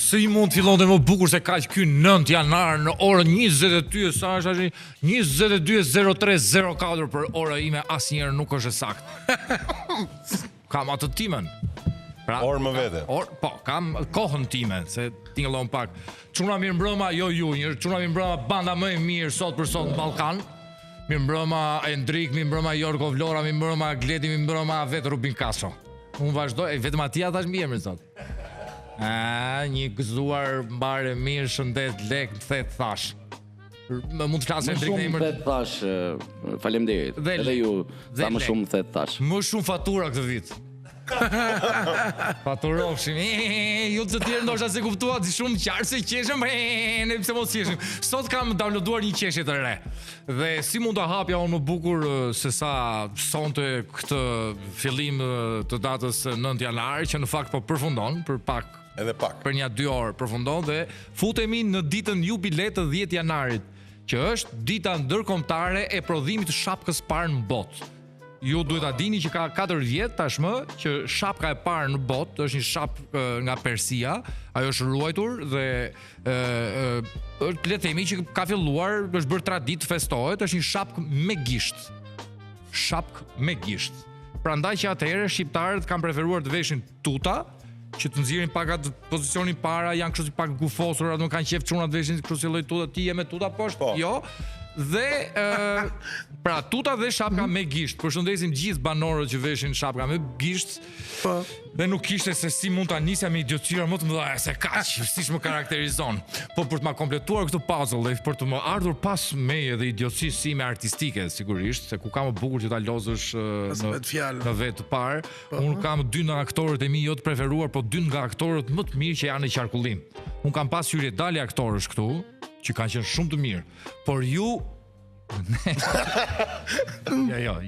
Si mund të fillonte më bukur se kaq ky 9 janar në orën 22 sa është 22:03:04 për ora ime asnjëherë nuk është e saktë. Kam atë timen. Pra, Orë më vete. Po, kam kohën time, se tingëllon pak. Çuna mirë mbrëma, jo ju, çuna mirë mbrëma, banda më e mirë sot për sot në Ballkan. Mirë mbrëma Endrik, mirë mbrëma Jorgo Vlora, mirë mbrëma Gledi, mirë mbrëma vet Rubin Kaso. Unë vazhdoj, vetëm atia thash mirë emrin sot. Një gëzuar mbare mirë, shëndet, lek, thet thash. Mund të flasë Endrik në emër. Më shumë thet thash, faleminderit. Edhe ju sa më shumë thet thash. Më shumë fatura këtë vit. Faturofshim. Ju të tjerë ndoshta se kuptuat shumë qartë se qeshëm, ne pse mos qeshim. Sot kam downloaduar një qeshje të re. Dhe si mund ta hapja unë më bukur se sa sonte këtë fillim të datës 9 janar, që në fakt po përfundon për pak. Edhe pak. Për një 2 orë përfundon dhe futemi në ditën jubile të 10 janarit, që është dita ndërkombëtare e prodhimit të shapkës parë në botë. Ju duhet ta dini që ka 4 vjet tashmë që shapka e parë në botë është një shapkë nga Persia, ajo është ruajtur dhe le të themi që ka filluar, është bërë traditë festohet, është një shapkë me gisht. Shapkë me gisht. Prandaj që atëherë shqiptarët kanë preferuar të veshin tuta, që të nxjerrin pak atë pozicionin para, janë kështu si pak gufosur, nuk kanë qef çuna të veshin kështu si lloj tuta, ti je me tuta poshtë? Po. Jo. Dhe pra tuta dhe shapka me gisht. Përshëndesim gjithë banorët që veshin shapka me gisht. Dhe nuk kishte se si mund ta nisja me idiotësira më të mëdha se kaq, siç më karakterizon. Po për të ma kompletuar këtë puzzle dhe për të më ardhur pas meje dhe idiotësisë sime artistike, sigurisht, se ku ka më bukur që ta lozësh në vetë të parë, unë kam 2 nga aktorët e mi jo të preferuar, po 2 nga aktorët më të mirë që janë në qarkullim. Unë kam pas hyrje dalë aktorësh këtu, që kanë qenë shumë të mirë, por ju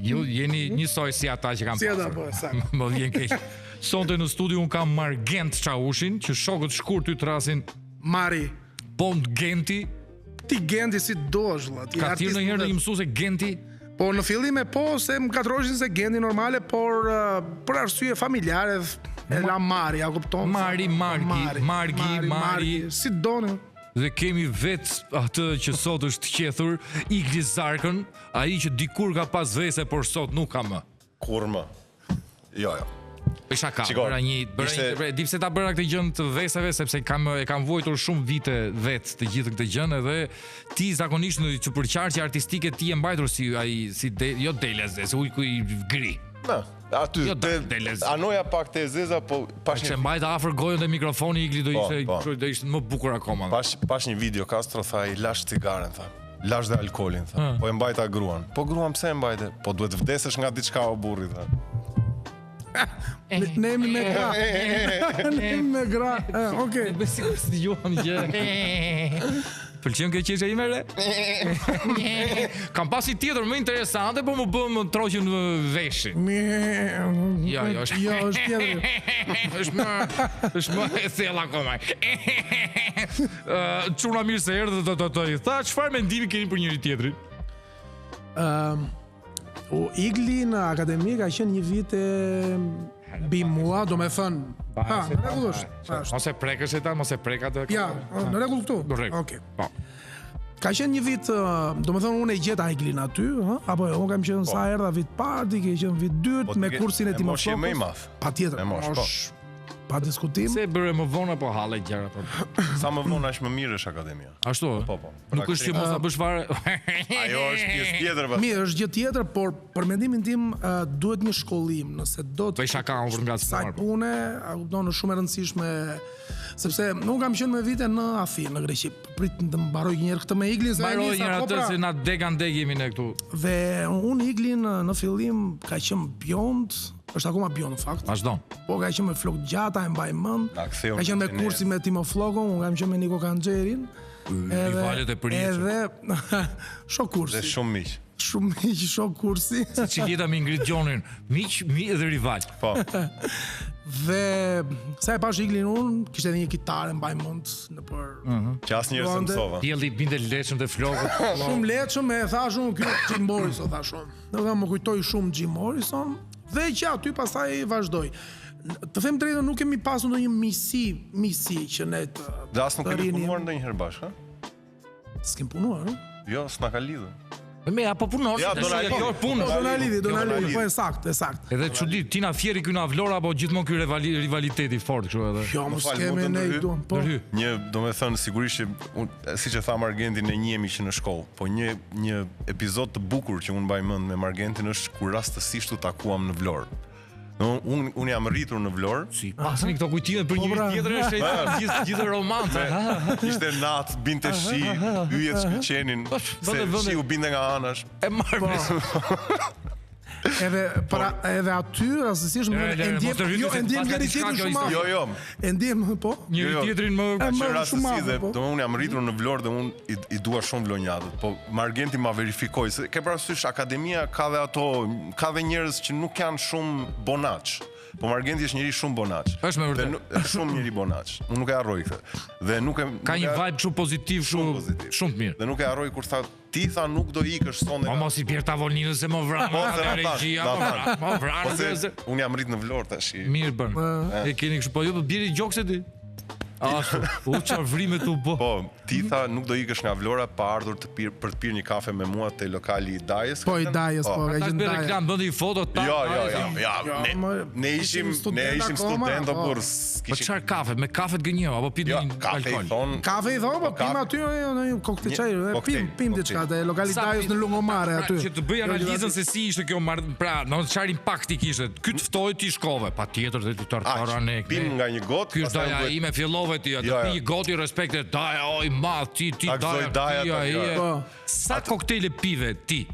ju jeni njësoj si ata që kam pasur. Më vjen keq. Sonte në studio unë kam Margent Çaushin, që shokët shkurt ty trasin Mari. Bond Genti. Ti Genti si dosh, vëlla. Ka thirrë ndonjëherë një mësues Genti? Po në fillim po se më katroshin se Genti normale, por për arsye familjare e la Mari, a kupton? Margi, si doni. Dhe kemi vetë atë që sot është qethur, Igli Zarkën, ai që dikur ka pas vese, por sot nuk ka më. Kur më? Jo. Isha ka, di pse ta bëra këtë gjën të veseve, sepse e kam vojtur shumë vite vetë të gjithë këtë gjën, edhe ti zakonisht në çupërqarqe artistike ti e mbajtur si ai si jo Delez, si ujku i gri. Aty anoja pak te Zeza, po pash një mbajt afër gojën dhe mikrofoni Igli do ishte më bukur akoma. Pash një video Castro tha i lash cigaren, tha. Lash dhe alkolin, tha. Po e mbajta gruan. Po gruan pse e mbajte? Po duhet vdesesh nga diçka o burri, tha. Ne jemi me gra. Ne jemi me gra. Okej. Besikur si juam gjë. Pëlqen kjo qeshja ime re? Kam pasi tjetër më interesante, po më bëm më troqën në veshin. Jo, është tjetër. Është më e thella akoma. Çuna mirë se erdhë të i tha, çfarë mendimi keni për njëri tjetrin? Igli në akademi ka qenë një vit e bim mua, do me thënë. Në regullusht. Mos e prekësh e ta, mos e prek atë. Ja, në regull këtu. Okej. Ka qenë një vit, do me thënë unë e gjeta Iglin aty, apo unë kam qenë sa erdha vit parti, ke qenë vit dyrt, me kursin e Timoflokës. Pa tjetër, pa diskutim. Se bërë më vonë apo halle gjëra? Sa më vonë është më mirë është akademia. Ashtu? Po. Nuk është që mos ta bësh fare. Ajo është pjesë tjetër. Mirë, është gjë tjetër, por për mendimin tim duhet një shkollim, nëse do të sa pune, a kupton, është shumë e rëndësishme, sepse nuk kam qenë me vite në Athinë, në Greqi. Prit të mbaroj një herë këtë me Iglin, se mbaroj një herë atë se na degan jemi ne këtu. Dhe unë Iglin në fillim ka qenë bjond, është akoma bjond në fakt. Vazhdon. Po ka qenë me flok gjata, e mbaj mend. Ka qenë me kursi me Timoflokën, unë kam qenë me Niko Kanxherin. Rivalet e përjetshëm. Edhe shok kursi. Dhe shumë miq. Shumë miq, shok kursi. Si qiketa me Ingrid Gjonin, miq dhe rival. Po. Dhe sa e pash Iglin unë, kishte edhe një kitare mbaj mend nëpër. Që asnjëherë s'e mësova. Dielli binte lehtëshëm te flokët. Shumë lehtëshëm, e thash unë ky Jim Morrison thash unë. Do të më kujtoi shumë Jim Morrison dhe që aty pastaj vazhdoi. Të them drejtën, nuk kemi pasur ndonjë misi që ne të Dhe as nuk kemi punuar ndonjëherë bashkë, S'kem punuar, Jo, s'na ka lidhur. Po punon, Ja, do na lidhi, po e sakt. Edhe çudi, Tina Fieri ky na vlora apo gjithmonë ky rivaliteti fort kështu edhe. Jo, mos kemi ne këtu. Po. Një, domethënë sigurisht që siç e tha Margentin, ne njihemi që në shkollë, po një epizod të bukur që unë mbaj mend me Margentin është kur rastësisht u takuam në Vlorë. Unë jam rritur në Vlorë. Si, pasni këto kujtime për një tjetër është gjithë romance. Ishte natë, binte shi, yjet shkëlqenin, se shi u binte nga anash. E marrë. Edhe aty rastësisht e ndjem njëri tjetrin shumë. Jo. E ndjem po? Njëri tjetrin më shumë. Unë jam rritur në Vlorë dhe unë i dua shumë vlonjatët, po Margenti ma verifikoi se ke parasysh akademia ka dhe njerëz që nuk janë shumë bonaç. Po Margenti është njëri shumë bonaç. Është me vërtet. Shumë njëri bonaç. Unë nuk e harroj këtë. Dhe nuk e ka një vibe shumë pozitiv, shumë të mirë. Dhe nuk e harroj kur ti tha nuk do ikësh sonde. Mos i bjer tavolinën se më vran nga regjia, më vran. Unë jam rrit në Vlorë tash. Mirë bën. E keni kështu po jo bjeri gjokse ti. U çavrimet u bë. Po, ti tha nuk do ikësh nga Vlora pa ardhur për të pirë një kafe me mua te lokali i Dajës. Po i Dajës, po, ka qenë Daja. Reklam bëndi foto ta. Jo. Ne ishim studentë por po çfarë kafe? Me kafe të gënjeu apo pini alkool? Kafe i thon, po pim aty në një koktel çaj, pim diçka te lokali i Dajës në Lungomare aty. Që të bëj analizën se si ishte kjo pra, në çfarë impakti kishte. Ky të ftoi ti shkove, patjetër te tartarane. Pim nga një gotë. Ky është Daja ime fillova ti atë pi goti respekte Daja, oj madh ti Daja. Sa koktele pive ti?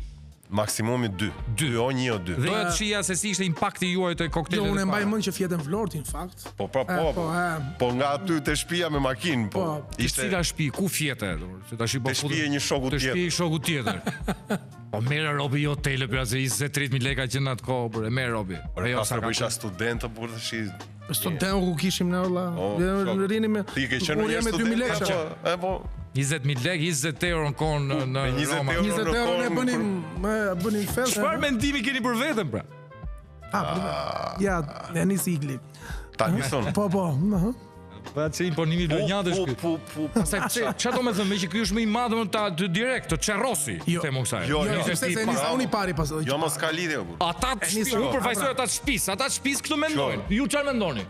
Maksimumi 2. O 1 o 2. Dhe të shija se si ishte impakti juaj të koktelet. Jo, unë mbaj mend që fjetën Vlorë në fakt. Po nga aty te shtëpia me makinë, po. Ishte cila shtëpi, ku fjete? Se tash po futet. Te shtëpia një shoku tjetër. Te shtëpia shoku tjetër. Po merr robi hotele për asë 20-30.000 lekë që në atë kohë, por e merr robi. Po jo sa po isha student apo tash Studentë ku kishim ne valla. Rini me. Ti ke qenë një student. 2.000 lekë. Po 20.000 lekë, 20 euro në kon në Roma. 20 euro ne bënim fest. Çfarë mendimi keni për veten pra? Ja, ne nisi igli. Ta nison. Po. Pa që imponimi lënjatësh ky. Pastaj çfarë do të thënë me që ky është më i madh më ta direkt të çerrosi themu kësaj. Jo, unë i pari pas. Jo mos ka lidhje kur. Ata u përfaqësoj ata të shtëpis këtu mendojnë. Ju çfarë mendoni?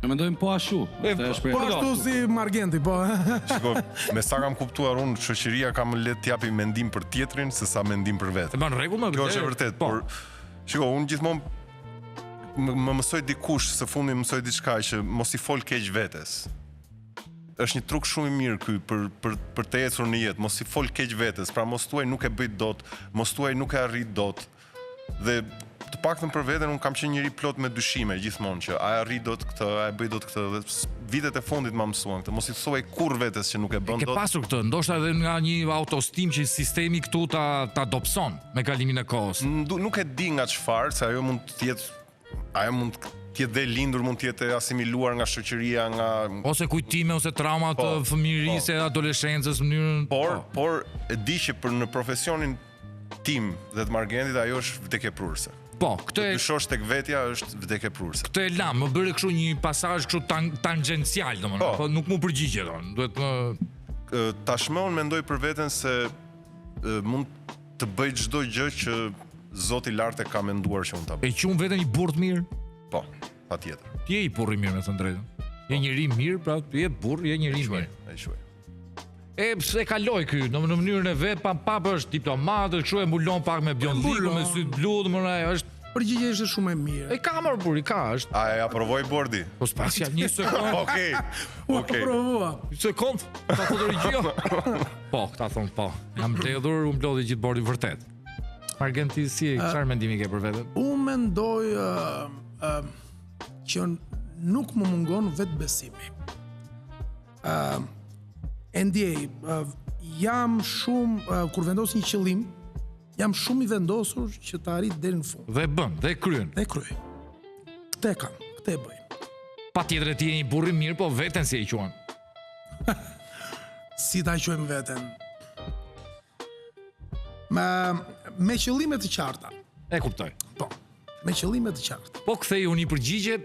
Ne mendojmë po ashtu. Po ashtu si Margenti, po. Shiko, me sa kam kuptuar unë, shoqëria ka më le të japi mendim për tjetrin se sa mendim për vetë. E ban rregull më. Kjo është e vërtetë, por shiko, unë gjithmonë më mësoj dikush, së fundi më mësoj diçka që mos i fol keq vetes. Është një truk shumë i mirë ky për të ecur në jetë, mos i fol keq vetes, pra mos thuaj nuk e bëj dot, mos thuaj nuk e arrit dot. Dhe të paktën për veten un kam qenë njëri plot me dyshime gjithmonë që a e arrit dot këtë, a e bëj dot këtë. Dhe vitet e fundit më mësuan këtë, mos i thuaj kurrë vetes që nuk e bën dot. Ke pasur këtë, ndoshta edhe nga një autostim që sistemi këtu ta dobson me kalimin e kohës. Nuk e di nga çfarë, se ajo mund të jetë dhe lindur, mund të jetë asimiluar nga shoqëria, nga ose kujtime ose trauma të fëmijërisë, adoleshencës, mënyrën. Por e di që në profesionin tim dhe të Margentit ajo është vdekjeprurse. Po, këtë e dyshosh tek vetja është vdekjeprurse. Këtë e lam, më bëri kështu një pasazh kështu tangjencial, domethënë, po nuk më përgjigje don. Duhet më tashmë unë mendoj për veten se mund të bëj çdo gjë që Zoti i lartë ka menduar që unë ta bëj. E qum veten një burr të mirë? Po, patjetër. Ti je i burr i mirë, me thënë drejtën. Je njëri i mirë, pra ti je burr, je njëri i mirë. Ai shuaj. E pse kaloi ky, në mënyrën e vet, pa është diplomat, kështu e mbulon pak me bjondikun, me sy blu, domethënë është përgjigje ishte shumë e mirë. E ka marrë burri, ka është. A e aprovoi bordi? Po s'pas ja një sekond. Okej. Aprovova. Një sekond. Ta fotoregjio. Po, ta thon po. Jam mbledhur, u mblodhi gjithë bordi vërtet. Margenti, si çfarë mendimi ke për veten? Unë mendoj që nuk më mungon vetë besimi. E ndjej, jam shumë, kur vendos një qëllim, jam shumë i vendosur që të arrit deri në fund. Dhe bën, dhe kryen. Dhe kryej. Këtë e kam, këtë e bëj. Patjetër ti je një burr i mirë, po veten si e quan. Si ta quajmë veten? Me qëllime të qarta. E kuptoj. Po. Me qëllime të qartë. Po kthej unë një përgjigje.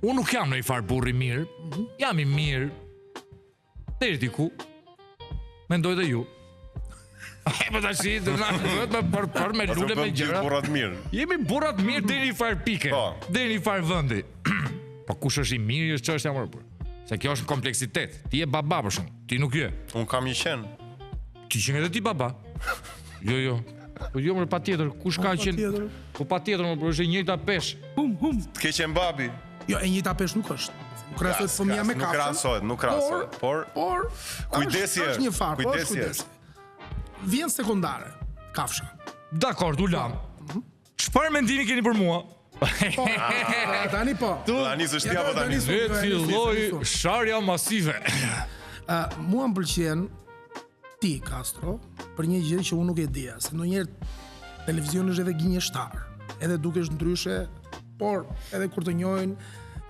Unë nuk jam në i farë burri mirë. Jam i mirë. Deri diku. Mendoj dhe ju. Po tash për me lule me gjëra. Burrat mirë. Jemi burrat mirë deri në far pike. Deri në far vendi. Po kush është i mirë është çështja më burr. Se kjo është kompleksitet. Ti je baba për shkak. Ti nuk je. Un kam një qen. Ti që edhe ti baba. Jo. Po jo më patjetër, kush ka qen? Po patjetër më është e njëjta pesh. Të ke qen babi. Jo, e njëjta pesh nuk është. Krahasohet fëmia me kafshën. Nuk krahasohet. Por kujdesi është një farë, kujdesi. Vjen sekondare, kafsha. Dakor, u lam. Çfarë mendimi keni për mua? Tani po. Tani s'është apo tani. Ne filloi sharja masive. Mua më pëlqen ti, Castro, për një gjë që unë nuk e dija, se ndonjëherë televizioni është edhe gënjeshtar, edhe dukesh ndryshe, por edhe kur të njohin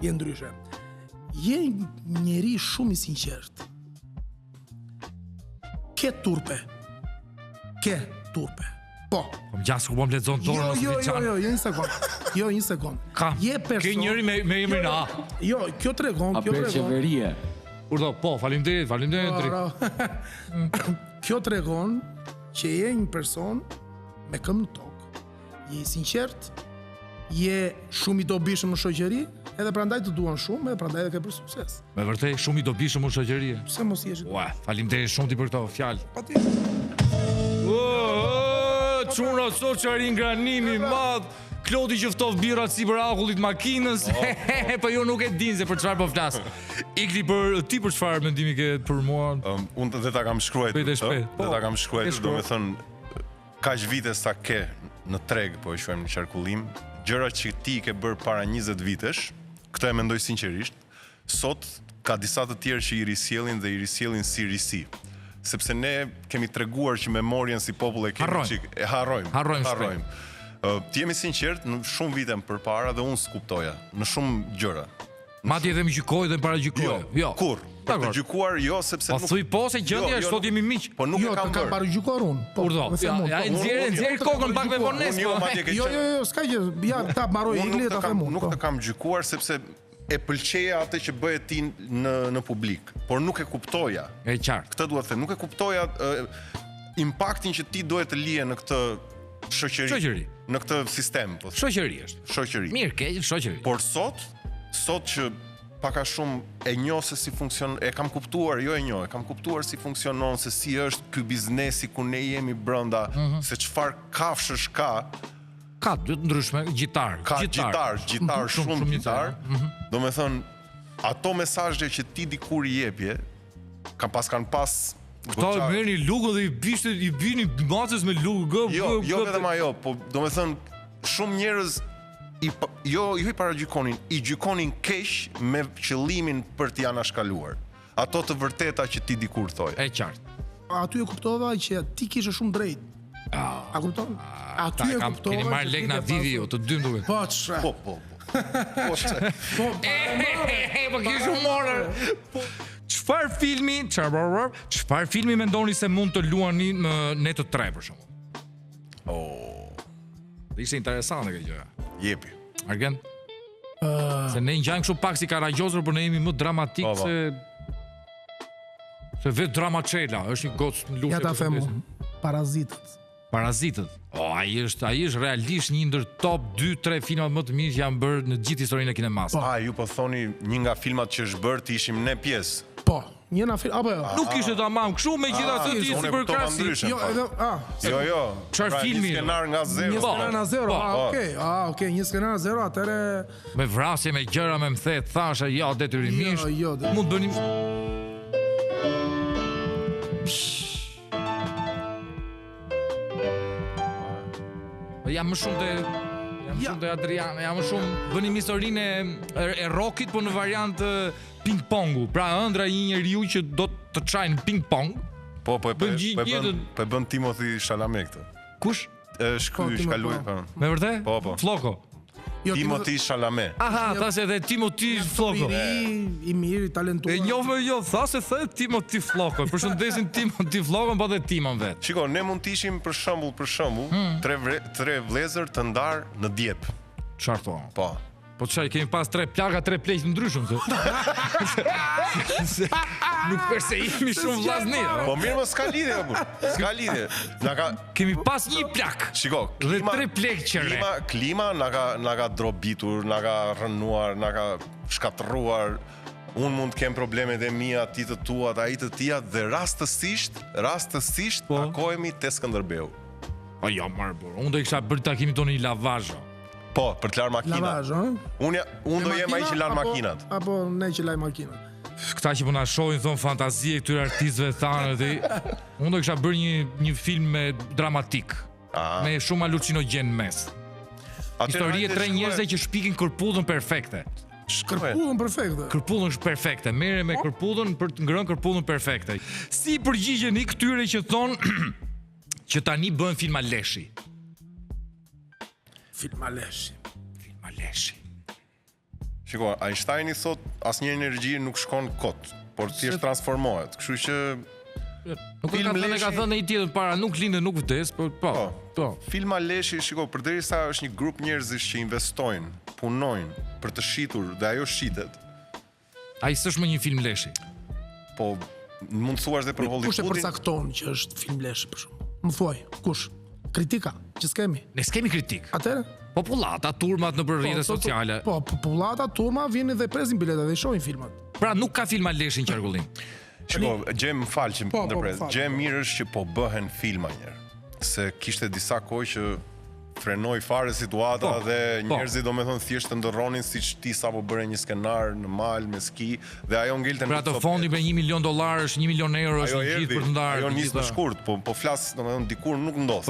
je ndryshe. Je njeri shumë i sinqert. Ke turpe. Po. Po më gjas ku po më lexon dorën ose diçan. Jo, një sekond. Je person. Ke njëri me emrin A. Jo, kjo tregon. Qeverie. Urdo, po, faleminderit. Kjo tregon që je një person me këmbë në tokë. Je i sinqert, je shumë i dobishëm në shoqëri, edhe prandaj të duan shumë, edhe prandaj edhe ke për sukses. Me vërtet shumë i dobishëm në shoqëri. Pse mos jesh? Ua, faleminderit shumë ti për këto fjalë. Patjetër. Çuna sot çari ngranimi madh. Klodi që ftof birrat sipër akullit makinës. Po jo nuk e din se për çfarë po flas. Ikli për ti për çfarë mendimi ke për mua? Unë dhe ta kam shkruar. Dhe ta kam shkruar, domethënë kaq vite sa ke në treg, po e quajmë në qarkullim, gjëra që ti ke bërë para 20 vitesh, këtë e mendoj sinqerisht, sot ka disa të tjerë që i risjellin dhe i risjellin si risi. Sepse ne kemi treguar që memorien si popull e kemi e harrojmë. Ti jemi sinqert, në shumë vite më përpara dhe unë s'kuptoja në shumë gjëra. Madje edhe më gjykoj dhe më paragjykoj. Jo. Kur? Për të gjykuar jo sepse nuk. Po thuj po se gjendja është sot jemi miq. Po nuk e kam bërë. Paragjykuar unë. Urdo. Ja nxjerr kokën pak me vonesë. Jo, s'ka gjë. Ja ta mbaroj Igli ta them unë. Nuk të kam gjykuar sepse e pëlqeja atë që bëhet ti në publik, por nuk e kuptoja. E qartë. Këtë duhet të them, nuk e kuptoja impaktin që ti duhet të lije në këtë shoqëri. Në këtë sistem, po. Shoqëri është. Shoqëri. Mirë, keq, shoqëri. Por sot që pak a shumë e njoh se si funksionon, e kam kuptuar, jo e njoh, e kam kuptuar si funksionon, se si është ky biznesi ku ne jemi brenda, se çfarë kafshësh ka. Ka dy të ndryshme, gjitar, shumë gjitar. Do me thënë, ato mesazhe që ti dikur i jepje, kanë pas këto e merrni lugën dhe i bini macës me lugë. Jo vetëm ajo, po do me thënë, shumë njerëz jo i paragjykonin, i gjykonin keq me qëllimin për t'i anashkaluar. Ato të vërteta që ti dikur thoj. E qartë. Aty e kuptova që ti kishe shumë drejt. A kupton? Aty e kuptova. Keni marrë lek na vivi jo, të dy duhet. Po ç'e. Po. Po kish humor. Çfarë filmi mendoni se mund të luani ne të tre për shembull? Ishte interesante kjo gjë. Jepi. Argen? Se ne ngjajmë kështu pak si Karagjozur, por ne jemi më dramatik se vetë Dramaçela, është një gocë në luftë. Ja ta them, Parazitët. Ai është realisht një ndër top 2-3 filmat më të mirë që janë bërë në gjithë historinë e kinemas. Ju po thoni një nga filmat që është bërë të ishim ne pjesë. Po, një nga film, apo jo? Nuk ishte tamam kështu, megjithatë ti si për krasi. Jo. Çfarë filmi? Një skenar nga zero. Një skenar nga zero. Okej, një skenar nga zero, atëre me vrasje, me gjëra, me mthet, thashë, jo detyrimisht. Mund bënim jam më shumë te Adriana, jam më shumë bënim historinë e rockit, po në variant ping-pongu. Pra ëndra një njeriu që do të çajnë ping-pong. Po e bën Timothy Chalamet këtë. Kush? Shkaluaj. Me vërtet? Po. Floko. Timothy Chalamet. Aha, thashe edhe Timothy Floko. I mirë, i talentuar. E njohë jo, thashe the Timothy Floko. Përshëndesin Timothy Flokon, po dhe Timon vet. Shiko, ne mund të ishim për shembull, tre vlezër të ndarë në Djep. Çfarë thon? Po. Po çfarë kemi pas 3 plaka, 3 pleqë ndryshëm se. Nuk është se jemi shumë vllazni. Po mirë, më s'ka lidhje apo. S'ka lidhje. Kemi pas një plak. Shiko, dhe 3 plekë qere. Klima na ka drobitur, na ka rënuar, na ka shkatërruar. Unë mund të kem problemet e mia, ti të tuat, ai të tijat dhe rastësisht takohemi te Skënderbeu. Po jo, marrë, unë do isha bërë takimin tonë një lavazh. Po, për të larë makinat. Lavazh, ëh? Unë do jem ai që larë makinat. Apo ne që laj makinat. Këta që po na shohin thon fantazie këtyre artistëve thanë ti. Unë do kisha bërë një film me dramatik. Me shumë alucinogjen mes. Histori e 3 njerëzve që shpikin kërpullën perfekte. Kërpullën perfekte. Kërpullën është perfekte. Merre me kërpullën për të ngrënë kërpullën perfekte. Si përgjigjeni këtyre që thon që tani bën filma leshi? Filma leshi. Shiko, Einsteini thot asnjë energji nuk shkon kot, por thjesht transformohet. Kështu që Nuk ka thënë një tjetër para, nuk lindë, nuk vdes, po. Filma leshi, shiko, përderisa është një grup njerëzish që investojnë, punojnë për të shitur dhe ajo shitet. Ai s'është më një film leshi. Po, mund të thuash dhe për Hollywoodin. Kush e përcakton që është film leshi për shkak? Më thuaj, kush? Kritika, që s'kemi. Ne s'kemi kritik. Atëre? Popullata, turmat në rrjetet sociale. Po, popullata, turma vinin dhe presin biletat dhe shohin filmat. Pra nuk ka filma leshi në qarkullim. Shiko, gjë më fal që ndërpres. Gjë mirë është që po bëhen filma njerë. Se kishte disa kohë që frenoi fare situata dhe njerëzit domethënë thjesht të ndërronin siç ti sapo bëre një skenar në mal me ski dhe ajo ngelte në ato fondi me $1 milion, $1 milion është një gjithë për të ndarë. Ajo nis në shkurt, po flas domethënë dikur nuk ndodh.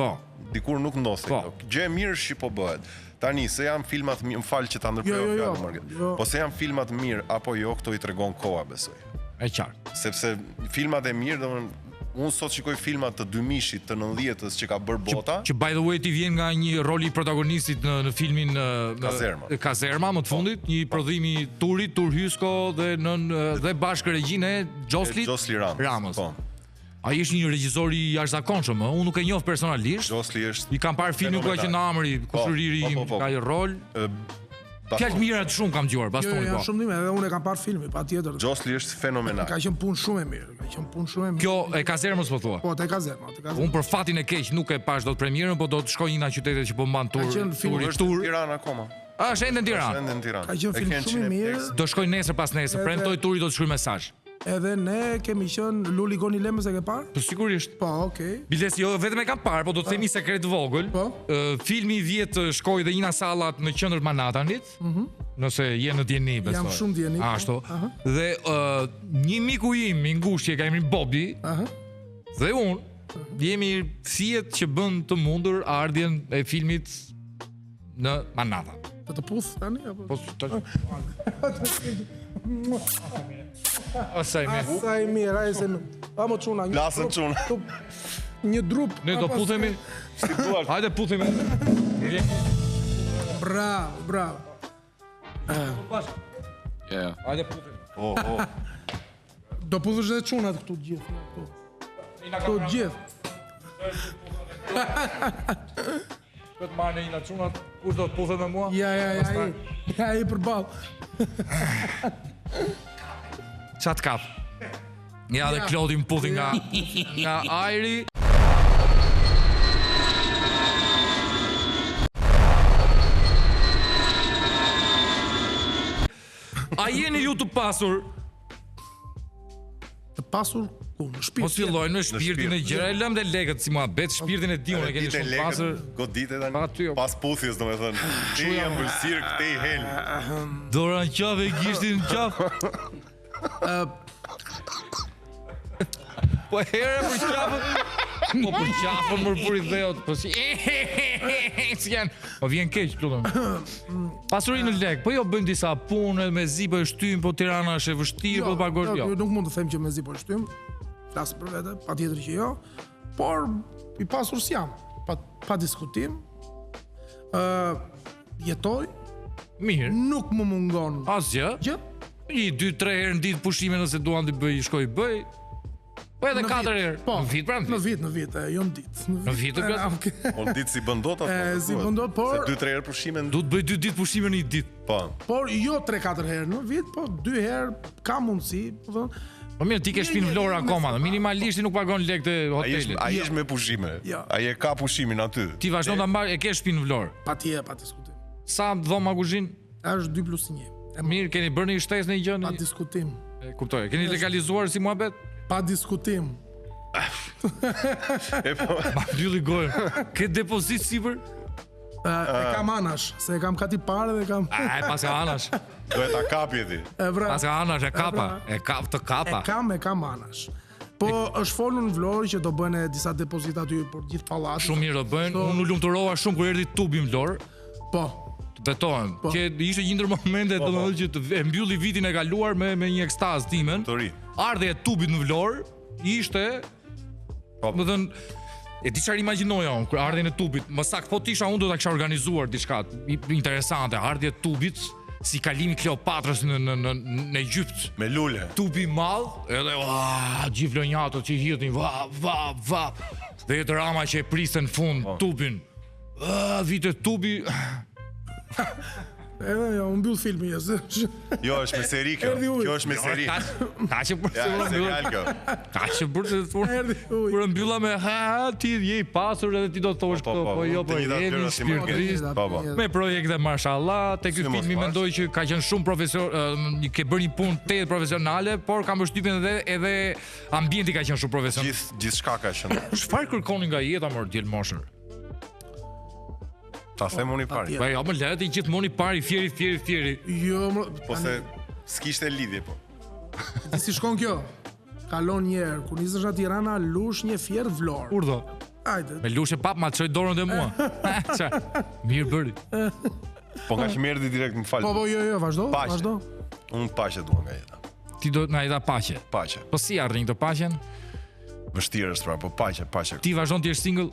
Dikur nuk ndodh. Gjë e mirë është që po bëhet. Tani se janë filma të mirë, më fal që ta ndërprej fjalën Marget. Po se janë filma të mirë apo jo, këto i tregon koha, besoj. E qartë. Sepse filmat e mirë, domethënë unë sot shikoj filmat të 2000-shit, të 90-s që ka bërë bota. Që by the way ti vjen nga një roli protagonistit në filmin Kazerma më të fundit, një prodhim i Turit, Tur Hysko dhe bashkë regjinë e Gjosli Ramës. Ai është një regjisor i jashtëzakonshëm, unë nuk e njoh personalisht. Gjosli është. I kam parë filmin ku ka qenë Amri, kushëriri im, ka një rol. Fjalë mira të shumë kam dëgjuar, bastoni po. Jo, shumë mirë, edhe unë e kam parë filmin, patjetër. Gjosli është fenomenal. Ka qenë punë shumë e mirë, Kjo e Kazermës po thua? Po, te Kazerma. Unë për fatin e keq nuk e pash dot premierën, po do të shkoj në qytetet që po mban tur. Është në Tiranë akoma. Është ende në Tiranë. Ka qenë film shumë i mirë. Do shkoj nesër pas nesër, premtoj Turi do të shkruaj mesazh. Edhe ne kemi qenë Luli Goni Lemës e ke parë? Po sigurisht. Po, okay. Biles jo vetëm e kam parë, po do të themi sekret vogël. Filmi i 10 shkoi dhe një sallat në qendër të Manhattanit. Nëse je në dieni, besoj. Jam shumë dieni. Ashtu. Dhe një miku im i ngushtë që ka emrin Bobby. Dhe unë jemi thjet që bën të mundur ardhjen e filmit në Manhattan. Të puth tani apo? Po. Asaj mirë, ai se amo çuna. Lasën çuna. Një drup. Ne do puthemi. Si duar. Hajde puthemi. Bravo. Hajde puthemi. Do puthësh edhe çunat këtu të gjithë këtu. Këtu të gjithë. Këtë marrë një çunat, kush do të puthet me mua? Ja, i përball. Çat kap. Ja dhe Klodi më puthi nga ajri. A jeni ju të pasur? Të pasur ku? Në shpirt. Mos fillojnë me shpirtin e gjëra, e lëm dhe lekët si muhabet, shpirtin e diun e keni shumë pasur. Godite tani. Pas puthjes domethënë. Ti jam ëlsir këtë i hel. Dora në qafë e gishtin në qafë. Po herë për qafën. Po për qafën më për i dheot. Po si po vjen keq plutëm. Pasurinë në lek, po jo bëjmë disa punë me zi po e shtym, po Tirana është e vështirë, po paguar jo. Nuk mund të them që me zi po e shtym. Flas për vete, patjetër që jo. Por i pasur s'jam, pa diskutim. Jetoj Mirë. Nuk më mungon. Asgjë. Gjë? 2-3 herë në ditë pushime nëse duan të bëj, shkoj bëj. Po edhe 4 herë. Po, në vit pra në vit. Në vit, jo në ditë. Në vit të plot. Po në ditë si bën dot atë. Si bën dot, por se 2-3 herë pushime. Du të bëj 2 ditë pushime në një ditë. Po. Por jo 3-4 herë në vit, po 2 herë ka mundësi, po thon. Po mirë, ti ke shtëpinë Vlorë akoma, minimalisht nuk pagon lekë të hotelit. Ai është me pushime. Ai e ka pushimin aty. Ti vazhdon ta mbash, e ke shtëpinë Vlorë. Patjetër, pa diskutim. Sa dhoma kuzhinë? Është 2+1. Mirë, keni bërë një shtesë në një gjë? Pa diskutim. E kuptoj. Keni legalizuar si muhabet? Pa diskutim. Ma mbylli gojën. Ke depozit sipër? E kam anash, se e kam kati parë dhe kam... Pas ka anash. Duhet ta kapi ti. Pas ka anash, e kapa. E kap të kapa. E kam anash. Po është folur në Vlorë që do bëne disa depozita aty për gjithë pallatin. Shumë mirë do bëjnë. Unë u lumturova shumë kur erdhi tubi në Vlorë. Po. Betohem, që ishte një ndër momente domethënë që e mbylli vitin e kaluar me një ekstaz timen. Ardhja e tubit në Vlorë ishte domethënë e di çfarë imagjinoja unë kur ardhen e tubit. Më saktë po tisha unë do ta kisha organizuar diçka interesante, ardhja e tubit si kalimi Kleopatrës në Egjipt me lule. Tubi i madh, edhe gjithë vlonjatët që hirtin va. Dhe të Rama që e priste në fund tubin. Vite tubi. Edhe jo, unë mbyll filmi jesë. Jo, është me seri kjo. Kjo është me seri. Ka që bërë kur mbylla me ti je i pasur edhe ti do të thosh këto, po jo, po jemi shpirtërisht. Me projekte mashallah, te ky filmi mendoj që ka qenë shumë profesor, ke bërë një punë tetë profesionale, por kam përshtypjen edhe ambienti ka qenë shumë profesional. Gjithçka ka qenë. Çfarë kërkoni nga jeta më djel moshër? Ta them unë i pari. Po jo, më lehet i gjithmonë i pari, fieri. Jo, po se s'kishte lidhje po. Ti si shkon kjo? Kalon një herë, kur nisesh në Tirana, lush një fier Vlorë. Urdhë. Hajde. Me lushe pap ma çoj dorën te mua. Mirë bëri. Po nga që më erdhi direkt më fal. Po jo, vazhdo. Unë paqe dua nga jeta. Ti do na jeta paqe. Paqe. Po si arrin këtë paqen? Vështirë është pra, po paqe. Ti vazhdon të jesh single?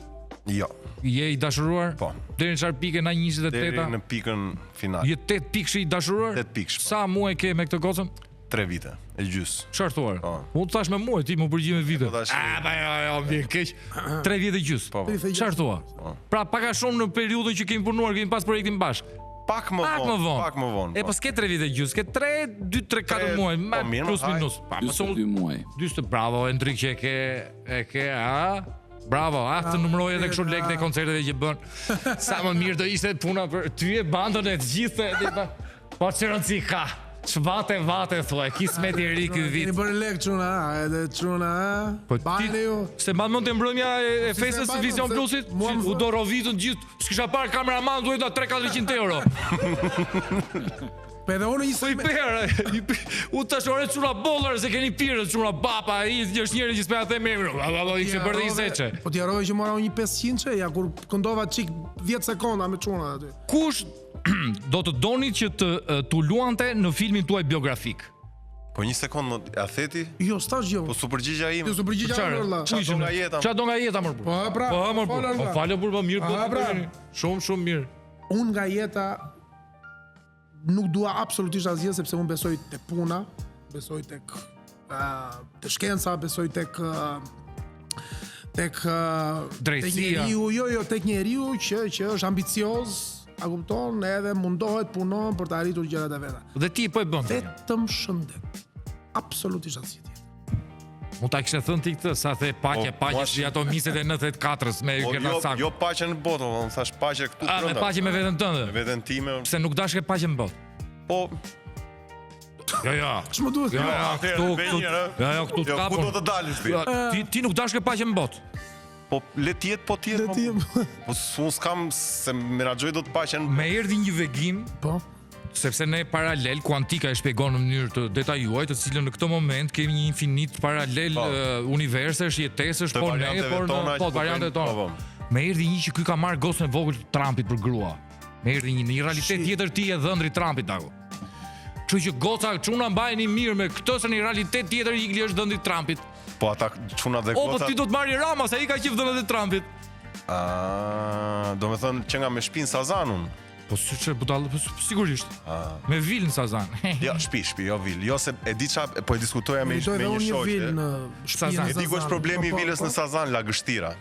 Jo. Je i dashuruar? Po. Deri në çfarë pike na 28-a? Deri në pikën final. Je 8 pikësh i dashuruar? 8 pikësh. Sa muaj ke me këtë gocën? 3 vite, e gjys. Çfarë thuar? Unë thash me muaj, ti më përgjigj me vite. Po jo, vjen keq. 3 vite e gjys. Çfarë thua? Pra pak a shumë në periudhën që kemi punuar, kemi pas projektin bashk. Pak më vonë. E po s'ke 3 vite e gjys, ke 2-3-4 muaj, plus minus. Pa më shumë 2 muaj. 2 bravo, Endrik që e ke, bravo, të numëroj edhe kështu lekë të koncerteve që bën. Sa më mirë do ishte puna për ty e bandën e të gjithë. Po që rëndësi ka. Ç'vate thua, kismet i ri ky vit. Ti bën lek çuna, edhe çuna. Po ti se mban mend të mbrëmja e festës së Vision Plusit, u do rovitën gjithë. S'kisha parë kameraman duhet na 3-400 euro. Po edhe unë u tashore çuna bollër se keni pirë çuna bapa, ai është njëri që s'pa them emrin. Ishte bërë i seçe. Po ti harrove që mora unë 500 ja kur këndova çik 10 sekonda me çuna aty. Kush do të doni që të luante në filmin tuaj biografik? Po një sekond, a theti? Jo, s'tash gjë. Po su përgjigja im. Jo, su përgjigja valla. Çfarë do nga jeta më? Po pra. Po falë burr, mirë. Shumë mirë. Unë nga jeta nuk dua absolutisht asgjë sepse unë besoj te puna, besoj tek shkenca, besoj tek drejtësia. Jo, tek njeriu që është ambicioz, a kupton, edhe mundohet, punon për të arritur gjërat e veta. Dhe ti po e bën. Vetëm shëndet. Absolutisht asgjë tjetër. Mund ta kishe thënë ti këtë, sa the paqe si ato miset e 94-s me Gerta Sak. Jo paqe në botë, unë thash paqe këtu brenda. Me paqe me veten tënde. Me veten time. Se nuk dashke paqe në botë. Po. Jo. Ç'më duhet? Jo, këtu të kapon. Ku do të dalësh ti? Ti nuk dashke paqe në botë. Po le të jetë, po të jetë. Po unë s'kam se menaxhoj do të paqen. Me erdhi një vegim, po. Sepse ne paralel, kuantika e shpjegon në mënyrë të detajuar, të cilën në këtë moment kemi një infinit paralel universish, jetesësh, po ne, por variantet tona. Me erdhi një që ky ka marrë gocën e vogël të Trumpit për grua. Me erdhi një realitet tjetër ti e dhëndri Trumpit taku. Kështu që goca çuna mbajeni mirë me këtë se në realitet tjetër Igli është dhëndri Trumpit. Po ata çuna dhe goca. Po ti do të marrë Rama se ai ka qef dhënë edhe Trumpit. Do me thënë që nga me shpinë Sazanun. Po ç'e budall, sigurisht. Me vil në Sazan. Jo, shtëpi, jo vil. Jo se e di çfarë, po e diskutoja me një shoqë. E di ku është problemi i vilës në Sazan, lagështira.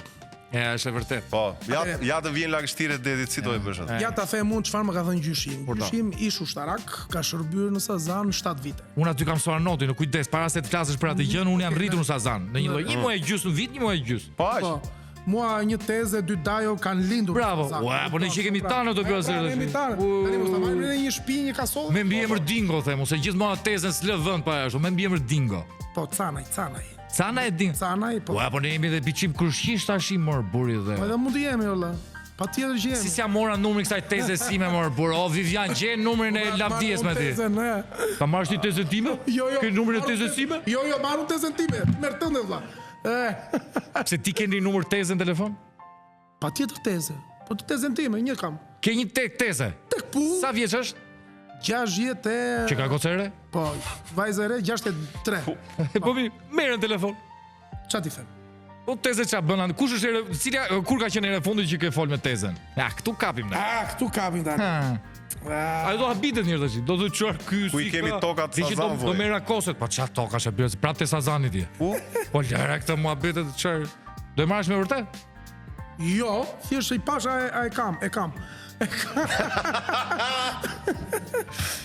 Është e vërtet. Po, ja të vjen lagështira deri si do e bësh atë. Ja ta them unë çfarë më ka thënë gjyshim. Gjyshim ish ushtarak, ka shërbyer në Sazan 7 vite. Unë aty kam mësuar notin, në kujdes, para se të flasësh për atë gjën, unë jam rritur në Sazan. Në një lloj, një muaj gjys në vit, një muaj gjys. Po. Mua një tezë, 2 dajo kanë lindur. Bravo. Ua, po ne që kemi tanë do bëjë asaj. Kemi tanë. Tani mos ta marrim në një shtëpi, një kasollë. Me mbiemër Dingo them, ose gjithmonë tezën s'lë vend pa ashtu, me mbiemër Dingo. Po Canaj. Cana e din. Canaj, po. Ua, po ne jemi dhe biçim kurshish tash i mor buri dhe. Po edhe mund të jemi olla. Patjetër që jemi. Si s'ja mora numrin kësaj teze sime mor bur. O Vivian, gjen numrin e Lavdies me ti. Ta marrësh ti tezën time? Jo. Ke numrin e tezës sime? Jo, marrun tezën time. Merr tënde vlla. Pse ti ke një numër tezën në telefon? Patjetër tezë. Po të tezën time, një kam. Ke një tezë? Tek pu. Sa vjeç është? 60 e... Që ka gocere? Po, vajzë e re, 63. Po mi, merë në telefon. Qa ti them? Po tezë qa bëna, kush është ere, kur ka qenë ere fundit që ke fol me tezën? Ja, këtu kapim ne. Këtu kapim tani. A do habitet njërë të që, do të qërë ky si ka... Ku i kemi tokat Sazan, Do mera koset, pa qa toka që bërë, prap të Sazani ti. Po lëre këtë mua bitet të qërë. Do e marrësh me vërtet? Jo, thjesht i pasha e kam. E kam.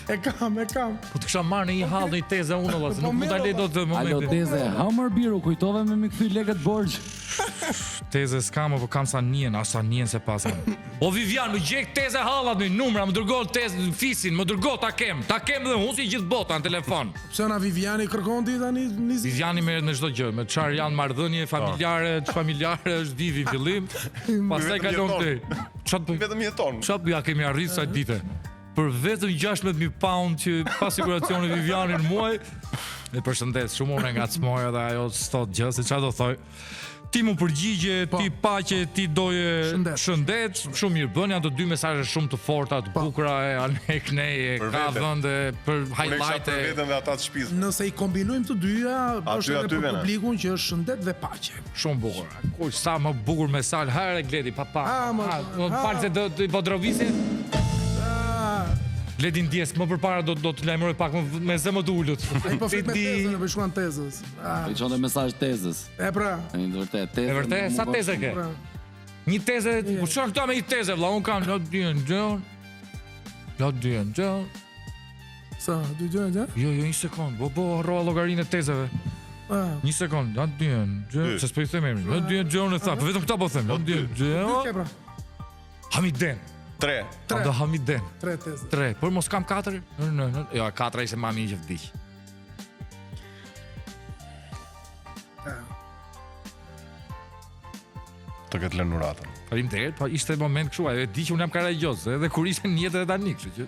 Po të kisha marrë në një hall në një tezë unë valla, se nuk mund ta lej dot momentin. Alo teze, hamër biru, kujtove me më kthy lekët borxh. Tezë s'kam, po kam sa nien se pasën. O Vivian, më gjej tezë hallat në numra, më dërgoj tezë fisin, më dërgoj ta kem dhe unë si gjithë bota në telefon. Pse na Viviani kërkon ti tani nisi? Viviani merret në çdo gjë, me çfarë janë marrëdhënie familjare, është vivi në fillim, pastaj kalon te. Vetëm jeton. Çfarë ja kemi arrit sa ditë? Për vetëm 16.000 pound që pa siguracioni Vivianin muaj. E përshëndes, shumë unë ngacmoj edhe ajo s'thot gjë, se çfarë do thoj. Ti mu përgjigje, ti paqe, ti doje shëndet, shumë mirë bën, janë të dy mesazhe shumë të forta, të bukura e Aleknej, ka vende për highlight për veten dhe ata të shtëpisë. Nëse i kombinojmë të dyja, është edhe për publikun që është shëndet dhe paqe. Shumë bukur. Kuj sa më bukur mesazh, hare Gledi, papa. Falë se do të podrovisin. Ledi ndjes, më përpara do të lajmëroj pak me zemë të ulët. Ai po flet me tezën, po shkruan tezës. Po i çon mesazh tezës. E pra. Në vërtet, tezë. E vërtet, sa tezë ke? Një tezë, po çfarë këto me një tezë vëlla, un kam lot dien John. Sa, dy gjë? Jo, një sekond. Po harrova llogarinë e tezëve. Një sekond, lot dien John. Se s'po i them emrin. Lot dien John e tha, po vetëm këta po them. Lot dien John. Hamiden. 3. Do Hamiden. 3 tezë. 3, por mos kam 4. Jo, 4 ishte mami që vdiq. Të ketë lënë nuratën. Faleminderit, po ishte moment kështu, ajo e di që unë jam karagjoz, edhe kur ishte në jetë edhe tani, kështu që.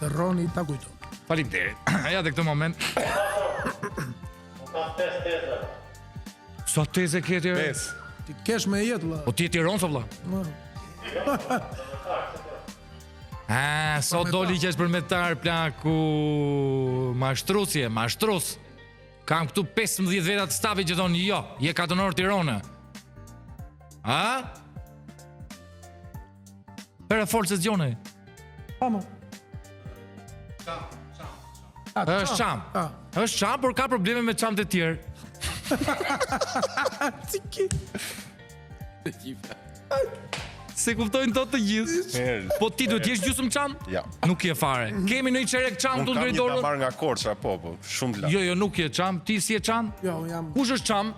Të Roni ta kujton. Faleminderit. Ja te këtë moment. Sa tezë ke ti? 5. Ti kesh me jetë vëlla. Po ti je Tiranë vëlla. Sot doli që është përmetar plaku mashtrus. Kam këtu 15 veta të stafit që thonë jo, je katonor Tirana. Për forcës gjone. Pamo. Është çam. Është çam, por ka probleme me çamt e tjerë. Ciki. Se kuptojnë to të gjithë. Po ti duhet jesh gjysmë çam? Ja. Nuk je fare. Kemi në një çerek çam tu drejtorët. Unë kam një tamar nga Korça, po, shumë të lart. Jo, nuk je çam. Ti si je çam? Jo, jam. Kush është çam?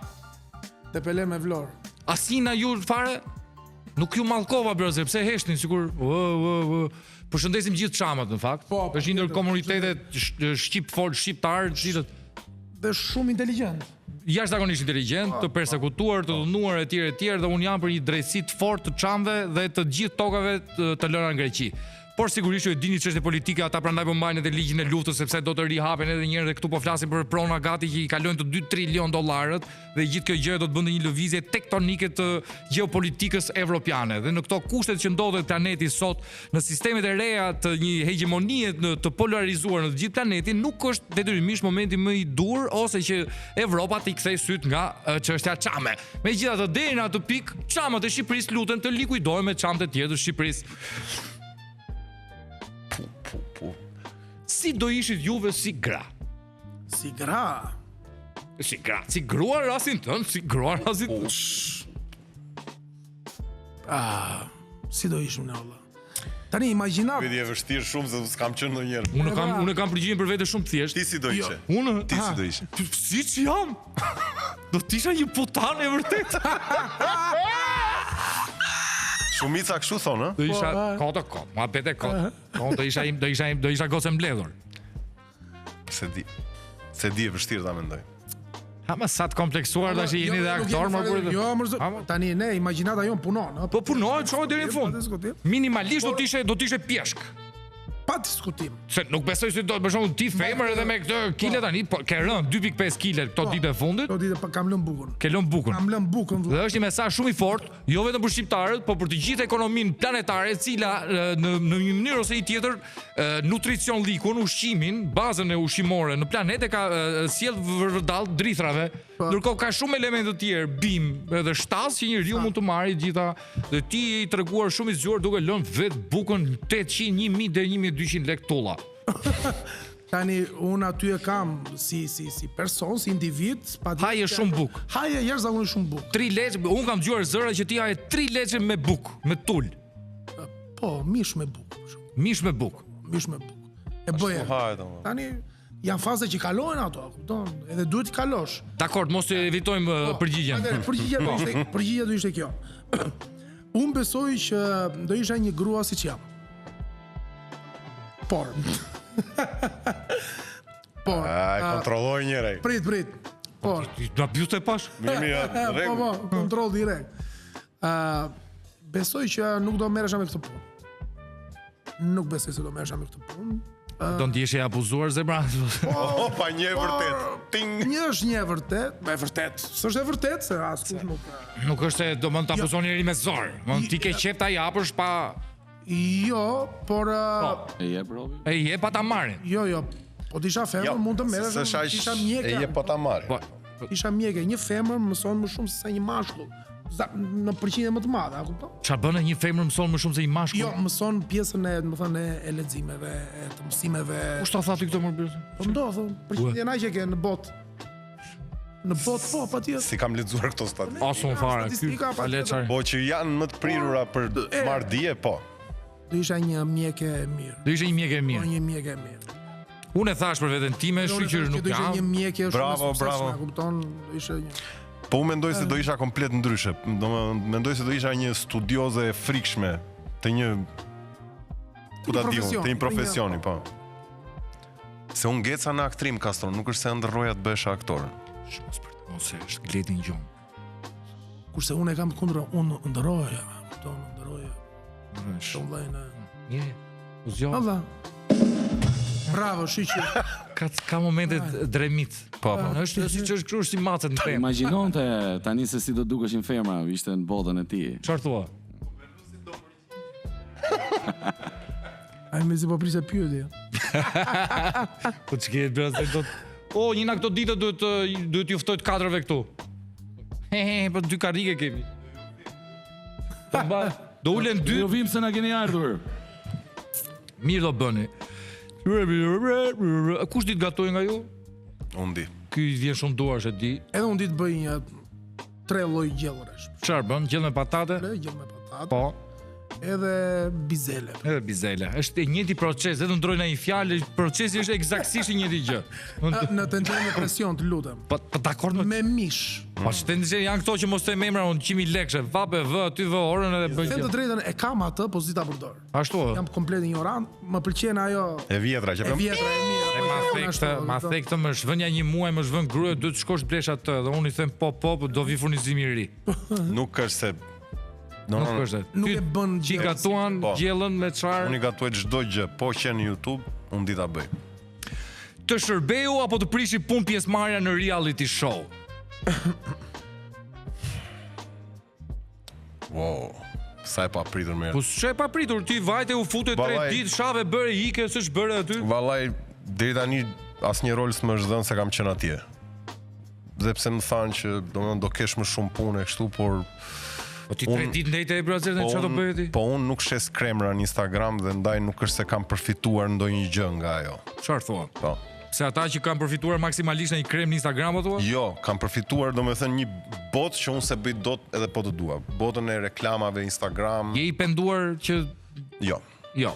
Tepele me Vlorë. Asina ju fare? Nuk ju mallkova brëzër, pse heshtin sikur. Përshëndesim gjithë çamat në fakt. Është një ndër komunitetet shqiptar, dhe shumë inteligjent. Jashtëzakonisht inteligjent, të persekutuar, të dhunuar etj dhe unë jam për një drejtësi të fortë të çamëve dhe të gjithë tokave të lëra në Greqi. Por sigurisht ju e dini çështje politike, ata prandaj po mbajnë edhe ligjin e luftës sepse do të rihapen edhe një herë dhe këtu po flasim për prona gati që i kalojnë të 2 trilion dollarët dhe gjithë kjo gjë do të bënte një lëvizje tektonike të gjeopolitikës evropiane. Dhe në këto kushtet që ndodhet planeti sot, në sistemet e reja të një hegemonie të polarizuar në të gjithë planetin, nuk është detyrimisht momenti më i dur ose që Evropa t'i kthej syt nga çështja çame. Megjithatë, deri në atë pikë, çamat e Shqipërisë lutem të likuidohen me çamat e tjerë të Shqipërisë. si do ishit juve si gra? Si gra? Si gra, si grua në rastin tënë, si grua në rastin tënë. Si do ishim në Allah? Tani, imaginat... Vedi e vështirë shumë se s'kam qenë ndonjëherë. Unë kam përgjigjen për vete shumë thjesht. Ti si do ishe? Ti si do ishe? Si që jam? Do t'isha një putan e vërtet. Shumica kështu thonë, Do isha kotë, ma bete kotë. Do isha gocë mbledhur. Se di e vështirë ta mendoj. Ha, ma sa të kompleksuar da që jeni dhe aktor, më përë. Jo, mërzo, tani ne, imaginata jonë punon. Po punoj, qojë deri në fund. Minimalisht do t'ishe pjeshk. Pa diskutim. Se nuk besoj se do, për shumë, ti femër edhe me këtë kile tani, ke rënë 2.5 kile këto ditë e fundit. Këto ditë kam lënë bukën. Ke lënë bukën. Kam lënë bukën. Dhe është një mesazh shumë i fortë, jo vetëm për shqiptarët, por për të gjithë ekonominë planetare, e cila në një mënyrë ose një tjetër nutricionlikun, ushqimin, bazën e ushqimore në planet e ka sjell vërdall drithrave. Ndërkohë ka shumë elemente të tjerë, bim edhe shtas që njeriu mund të marrë gjitha, dhe ti je i treguar shumë i zgjuar duke lënë vet bukën 800, 1000 deri 1200 lekë tulla. Tani unë aty e kam si person, si individ, haje shumë bukë. Haje jashtëzakonisht shumë bukë. 3 leçe, unë kam dëgjuar zëra që ti haje 3 leçe me bukë, me tul. Po, mish me bukë. Mish me bukë. Mish me bukë. E bëje. Tani janë faze që kalojnë ato, kupton? Edhe duhet të kalosh. Dakor, mos të evitojmë përgjigjen. Përgjigja do ishte kjo. Unë besoj që do isha një grua siç jam. Por. Kontrolloj njëre. Prit. Por. Na pyet e pash? Po, kontroll direkt. Besoj që nuk do merresha me këtë punë. Nuk besoj se do merresha me këtë punë. Do ndjeshe abuzuar zemra? Pa një e vërtet. Një është një e vërtet, e vërtet. S'është e vërtet se askush nuk. Nuk është se do mund ta abuzon njëri me zor. Mund ti ke qef ta japësh pa. Jo, por e jep robi. E jep pa ta marrin. Jo. Po disha femër mund të merresh. Isha mjekë. E jep pa ta marrin. Isha mjekë, një femër mëson më shumë se sa një mashkull. Në përqindje më të madhe, a kupton? Çfarë bën një femër mëson më shumë se një mashkull? Jo, mëson pjesën e, domethënë, e leximeve, e të mësimeve. Kush ta thati këtë më birë? Po ndodh, përqindjen aq që ke në botë. Në botë po, patjetër. Si kam lexuar këto statistika. Asun fare, po që janë më të prirura për marr dije, po. Do isha një mjekë e mirë. Do isha një mjekë e mirë. Po një mjekë e mirë. Unë e thash për veten time, shqyr nuk jam. Do isha një mjekë shumë. Bravo. Kupton? Do isha një. Po unë mendoj se do isha komplet ndryshe. Mendoj se do isha një studioze e frikshme të një të një profesioni, po. Se unë ngeca në aktrim, Castro, nuk është se ndërroja të bësh aktor. Ose është gletin gjumë. Kurse unë e kam kundra, unë ndërroja, kupton, ndërroja. Shumë vllajna. Një. Uzjo. Allah. Bravo, shiqi. Ka momente dremit. Po. Është siç është kështu si macet në pemë. Imagjinonte tani se si do dukeshin femra, ishte në botën e tij. Çfarë thua? Ai më zi po prisë pyetje. Po ç'ke bëra se do. O, një nga këto ditë duhet ju ftoj të katërve këtu. Po 2 karrige kemi. Do ulen 2. Jo vim se na keni ardhur. Mirë do bëni. Kush dit gatoj nga ju? Unë di. Ky vjen shumë duarsh e di. Edhe unë di të bëj një 3 lloj gjellëresh. Çfarë bën? Gjellë me patate? Gjellë me patate. Po. Edhe bizele. Është e njëjti proces, vetëm ndroj në një fjalë, procesi është eksaktësisht i njëjti gjë. Në tension me presion, të lutem. Po dakord me mish. Po tension janë këto që mos të emra unë 100.000 lekë, vape vë aty vë orën edhe bëj. Them të drejtën e kam atë, po si ta përdor. Ashtu. Jam komplet ignorant, më pëlqen ajo e vjetra që bëm. E mirë. Ma thek të më shvënja një muaj, më shvën grye, duhet të shkosh blesh atë, dhe unë i them po, do vi furnizimi i ri. Nuk është se nuk është. Nuk e bën gjë. Gatuan gjellën me çfarë? Unë gatuaj çdo gjë, po që në YouTube, unë di ta bëj. Të shërbeu apo të prishi punë pjesëmarrja në reality show? Wow. Sa e pa pritur mirë. Po ç'e pa pritur, ti vajte u fute 3 ditë, shave bëre ike, s'është bërë aty. Vallai, deri tani asnjë rol s'më është dhënë se kam qenë atje. Dhe pse më thanë që do kesh më shumë punë kështu, por Po ti 3 ditë ndejte e brazerën e çfarë do bëje ti? Po unë nuk shes kremra në Instagram dhe ndaj nuk është se kam përfituar ndonjë gjë nga ajo. Çfarë thua? Po. Se ata që kanë përfituar maksimalisht në një krem në Instagram apo? Jo, kam përfituar domethënë një botë që unë se bëj dot edhe po të dua. Botën e reklamave Instagram. Je i penduar që Jo. Jo.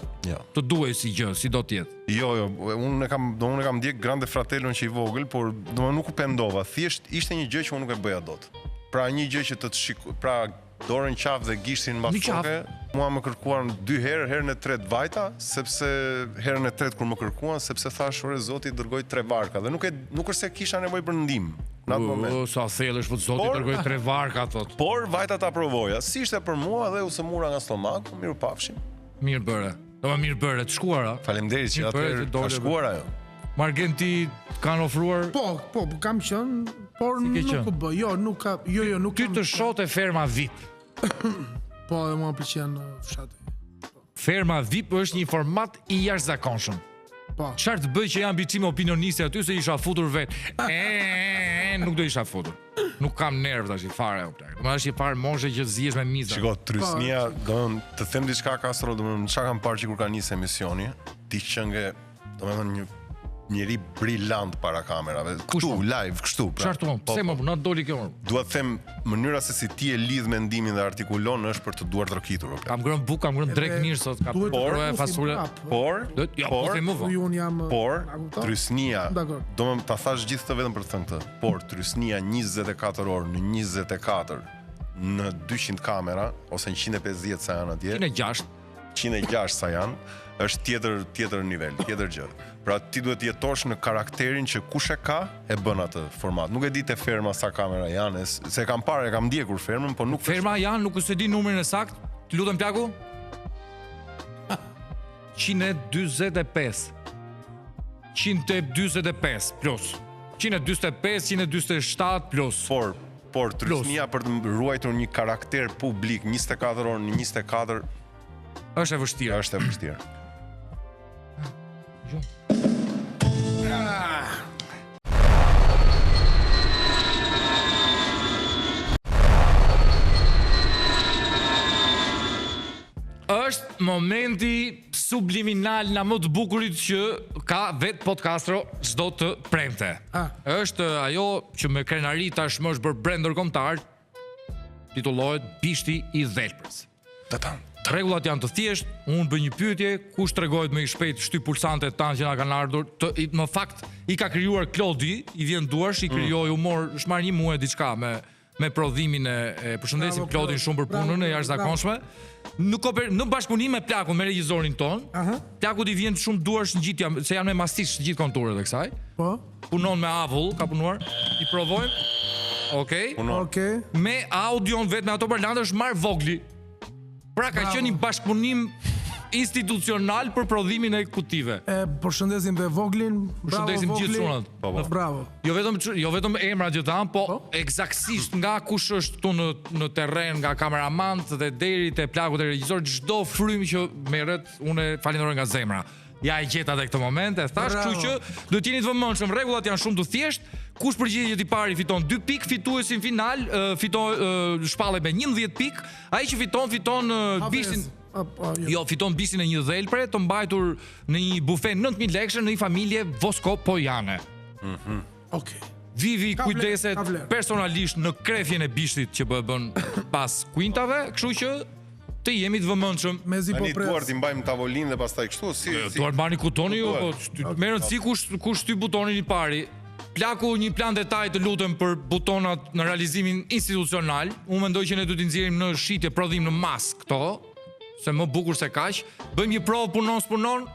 Të duaj si gjë, si do të jetë. Jo, unë e kam ndjek Grande Fratelon që i vogël, por domethënë nuk u pendova. Thjesht ishte një gjë që unë nuk e bëja dot. Pra një gjë që të shikoj, pra dorën qafë dhe gishtin mbas toke, mua më kërkuan 2 herë, herën e tretë vajta, sepse herën e tretë kur më kërkuan, sepse thash ore Zoti dërgoi 3 varka dhe nuk është se kisha nevojë për ndihmë në atë moment. Sa thellësh, po Zoti dërgoi 3 varka thot. Por vajta ta provoja. Si ishte për mua dhe u sëmura nga stomaku, miru pafshim. Mirë bëre. Do më mirë bëre, të shkuara. Faleminderit që atë ka shkuar ajo. Margen ti kanë ofruar? Po, kam qenë, por nuk u bë. Jo, nuk ka, nuk. Ty të shote ferma VIP. Po, dhe mua pëlqen fshati. Ferma VIP është një format i jashtëzakonshëm. Po. Çfarë të bëj që janë ambicime opinioniste aty se isha futur vet. Nuk do isha futur. Nuk kam nerv tash fare o plak. Domethënë është një farë moshe që zihesh me miza. Shiko, trysnia, domethënë të them diçka Castro, domethënë çka kam parë që kur ka nisë emisioni, ti qënge, domethënë njëri brillant para kamerave. Kështu, live, kështu. Çfarë thon? Pse më na doli kjo? Dua të them mënyra se si ti e lidh mendimin dhe artikulon është për të duar trokitur. Kam ngrënë buk, kam ngrënë drek mirë sot, kam porë fasule. Por trysnia, domethënë ta thash gjithë këtë vetëm për të thënë këtë. Por trysnia 24 orë në 24 në 200 kamera ose 150 sa janë atje. 106 sa janë, është tjetër nivel, tjetër gjë. Pra ti duhet jetosh në karakterin që kush e ka e bën atë format. Nuk e di te ferma sa kamera janë, se kam parë, e kam ndjekur fermën, por nuk ferma janë, nuk e di numrin e saktë. Të lutem plaku. 145. 145 plus. 145, 147 plus. Por trysnia për të ruajtur një karakter publik 24 orë në 24 është e vështirë. Është e vështirë. Është momenti subliminal na më të bukurit që ka vetë Podcastro çdo të premte. Është ajo që me krenari tashmë është bërë brand ndërkombëtar, titullohet Bishti i Dhelprës. Rregullat janë të thjeshtë, unë bëj një pyetje, kush tregohet më i shpejt shtyp pulsantet tanë që na kanë ardhur. Në fakt i ka krijuar Klodi, i vjen duash, i krijoi humor, është marrë një muaj diçka me prodhimin e përshëndesim Klodin shumë për punën e jashtëzakonshme. Në bashkëpunim me Plakun, me regjisorin ton. Plaku i vjen shumë duash ngjitja, se janë me mastish gjithë konturet e kësaj. Po. Punon me avull, ka punuar. I provojmë. Okej. Me audion vetëm me ato parlante është marr vogli. Pra ka qenë një bashkëpunim institucional për prodhimin e kutive. Përshëndesim dhe Voglin. Përshëndesim gjithë çunat. Bravo. Jo vetëm emrat që tan, po eksaktësisht nga kush është këtu në terren, nga kameramant dhe deri te Plaku te regjisor, çdo frym që merret, unë falenderoj nga zemra. Ja e gjeta te këtë moment, e thash, kështu që do të jeni të vëmendshëm, rregullat janë shumë të thjeshtë. Kush përgjigjet i pari fiton 2 pikë, fituesi në final fiton shpallë me 11 pikë. Ai që fiton bishtin. Jo, fiton bishtin e një dhelpre të mbajtur në një bufe 9000 lekësh në një familje voskopojane. Okej. Vivi kujdeset personalisht në krefjen e bishtit që bën pas kuintave, kështu që të jemi të vëmendshëm. Tani duart i mbajmë tavolinë dhe pastaj kështu si duart mbani kutoni ju, po merren si kush shtyp butonin i pari. Plaku një plan detaj të lutem për butonat në realizimin institucional. Unë mendoj që ne duhet t'i nxjerrim në shitje prodhim në mas këto, se më bukur se kaq. Bëjmë një provë punon.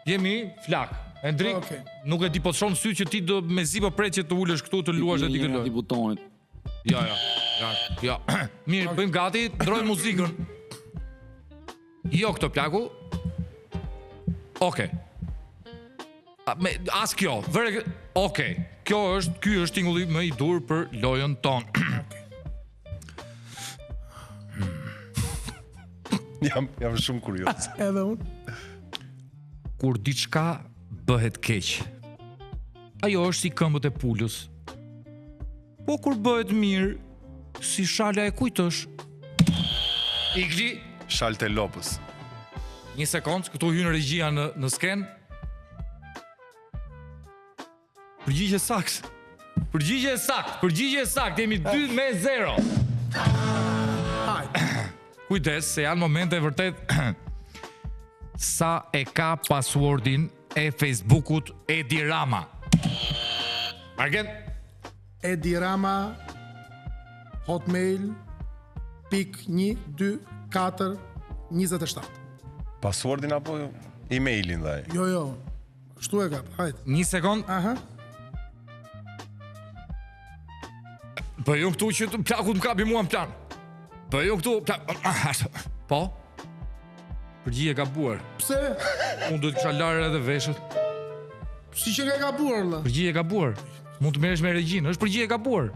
Jemi flak. Hendrik, nuk e di po të shoh sy që ti do mezi po pret që të ulesh këtu të luash aty këtë. Ti butonit. Ja. Mirë, bëjmë gati, ndrojmë muzikën. Jo këto Plaku. Okej. As kjo, ky është tingulli më i dur për lojën tonë. Jam shumë kurioz. Edhe unë. Kur diçka bëhet keq, ajo është si këmbët e pulës. Po kur bëhet mirë, Si shala e kujtësh? Igli, Shalte Lopës. një sekond, këtu hyn regjia në sken. Përgjigje sakt. Përgjigje sakt, jemi 2-0. Kujdes, se janë momente vërtet. Sa e ka passwordin e Facebookut Edi Rama? Margen? Edi Rama hotmail.12427. Passwordin apo emailin dhe? Jo, shtu e kap, hajt. Një sekond. Aha. Po jo këtu që plakut më kapi mua në plan. Po jo këtu Po? Përgjigje e gabuar. Pse? Unë duhet kisha larë edhe veshët. Si që ka gabuar, la? Përgjigje e gabuar. Mund të merresh me regjinë, është përgjigje e gabuar.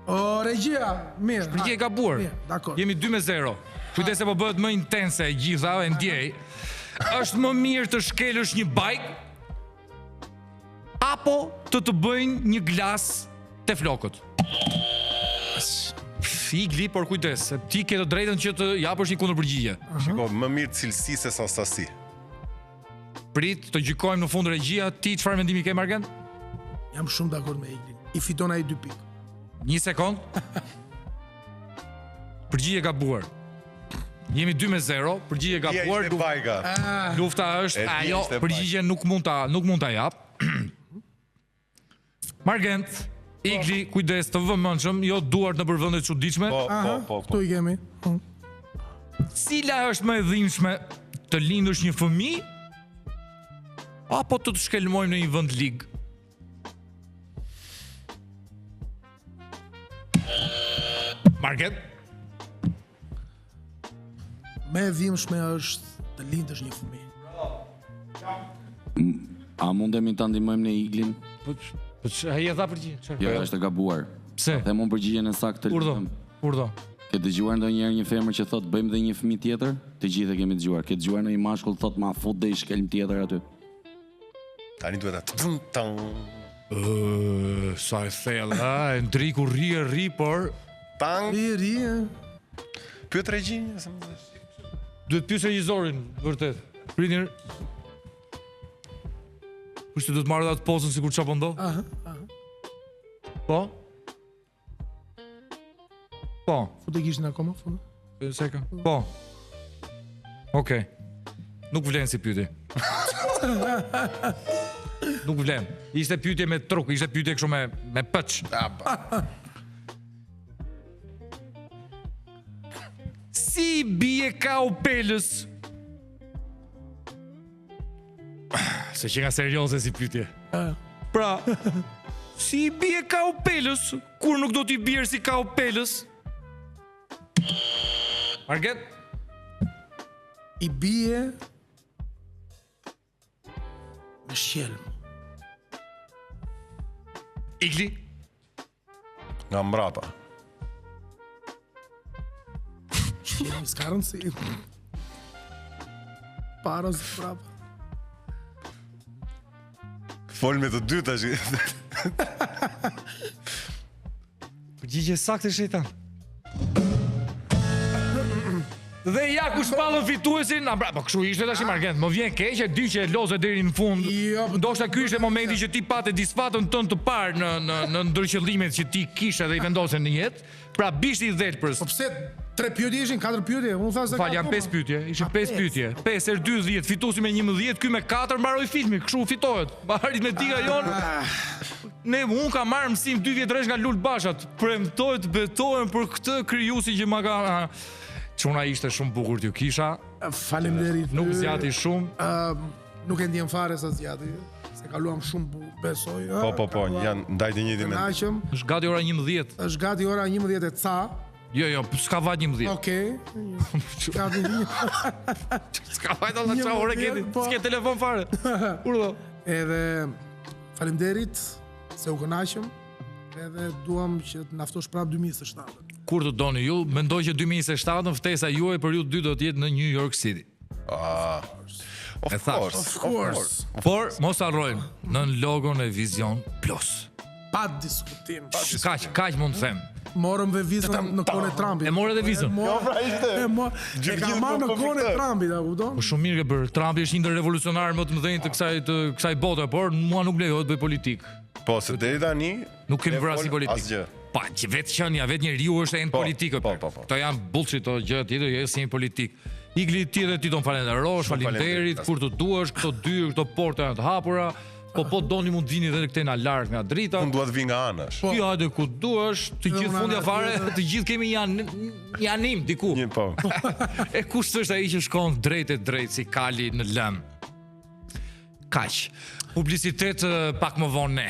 O, regjia, mirë. Përgjigje e gabuar. Mirë, dakor. Jemi 2-0. Kujdes se po bëhet më intense e gjitha e ndjej. Është më mirë të shkelësh një bajk apo të bëjnë një glas te flokët. Igli, por kujdes, se ti ke të drejtën që të japësh një kundërpërgjigje. Shiko, më mirë cilësi se sa sasi. Prit, të gjykojmë në fund regjia, ti çfarë mendimi ke, Margen? Jam shumë dakord me Iglin. I fiton ai 2 pikë. Një sekond. Përgjigje gabuar. Jemi 2-0, përgjigje gabuar. Ishte bajka. Lufta është ajo, përgjigje nuk mund ta jap. Margent, Igli, kujdes të vëmendshëm, jo duart në përvende të çuditshme. Po. Këtu i kemi. Cila është më e dhimbshme, të lindësh një fëmijë apo të shkelmojmë në një vend lig? Margent? Me e dhimbshme është të lindësh një fëmijë. A mundemi ta ndihmojmë në Iglin? Po ai e dha përgjigje. Jo, është e gabuar. Pse? Them unë përgjigjen e saktë të Urdo. Ke dëgjuar ndonjëherë një femër që thot bëjmë dhe një fëmijë tjetër? Të gjithë e kemi dëgjuar. Ke dëgjuar ndonjë mashkull thot ma fut dhe i shkelm tjetër aty? Tani duhet ta Sa e thellë, Endriku ri, por tang. Ri. Pyet regjinja se më dhe. duhet pyes regjisorin, vërtet. Pritni. Kushtë do të marrë atë pozën sikur çfarë po ndodh? Aha. Po? Po. Fute kishin akoma, fute. Seka. Po. Okej. Nuk vlen si pyetje. Nuk vlen. Ishte pyetje me truk, ishte pyetje kështu me pëç. Si bie kaupelës? Se që nga serioze si pyetje. Pra, si bie kaupelës, kur nuk do t'i bjerë si kaupelës? Marget? I bie me shjelm. Igli? Nga mbrapa. Shjelm s'ka rëndësi. Para së prapa. Fol me të dy tash. Përgjigje saktë shejtan. Dhe ja ku shpallën fituesin, po kështu ishte tash Margent, më vjen keq e di që e loze deri në fund. Jo, Ndoshta ky ishte momenti që ti patë disfatën tënd të parë në ndërqëllimet që ti kishe dhe i vendose në jetë. Pra bishti i dhelpërës. Po pse 3 pyetje ishin, 4 pyetje? Unë thashë se Fal, janë 5 pyetje, ishin 5 pyetje. 5 herë 2 10, fituesi me 11, ky me 4 mbaroi filmi, kështu fitohet. Aritmetika jon. Unë kam marrë mësim 2 vjetëresh nga Lul Bashat. Premtoj të betohem për këtë krijuesi që ma ka çuna ishte shumë bukur t'ju kisha. Faleminderit. Nuk zjati shumë. Nuk e ndjem fare sa zjati. Se kaluam shumë besoj. Po, janë ndaj të njëjtin mend. Kënaqem. Është gati ora 11. Është gati ora 11 e ca. Jo, s'ka vaj 11. Okej. Gati. S'ka vaj dalla çfarë ore keni? S'ke telefon fare. Urdhë. Edhe faleminderit se u kënaqëm. Edhe duam që të na ftosh prapë 2027. Kur të doni ju, mendoj që 2027 ftesa juaj për ju dy do të jetë në New York City. Of course. Por mos harrojmë në logon e Vision Plus. Pa diskutim. Kaq mund të them. Morëm dhe vizën në kohën e Trumpit. E morë edhe vizën. E ka marrë në kohën e Trumpit, a kupton? Po shumë mirë ke bërë. Trumpi është një ndër revolucionarë më të mëdhenj të kësaj bote, por mua nuk lejohet bëj politik. Po, se deri tani nuk kemi bërë asnjë politik. Asgjë. Pa, që vetë qenia, vetë njeriu është end politikë. Këto janë bullshit, to gjë tjetër, jo si një politik. Igli ti dhe ti ton falenderosh, faleminderit, kur të duash, këto dy, këto porta janë të hapura. Po doni mund vini edhe këtej na larg nga drita. Unë dua të vi nga anash. Ti hajde ku duash, të gjithë fundja fare, të gjithë kemi janim diku. Po. E kush është ai që shkon drejt si kali në lëm? Kaq. Publicitet pak më vonë ne.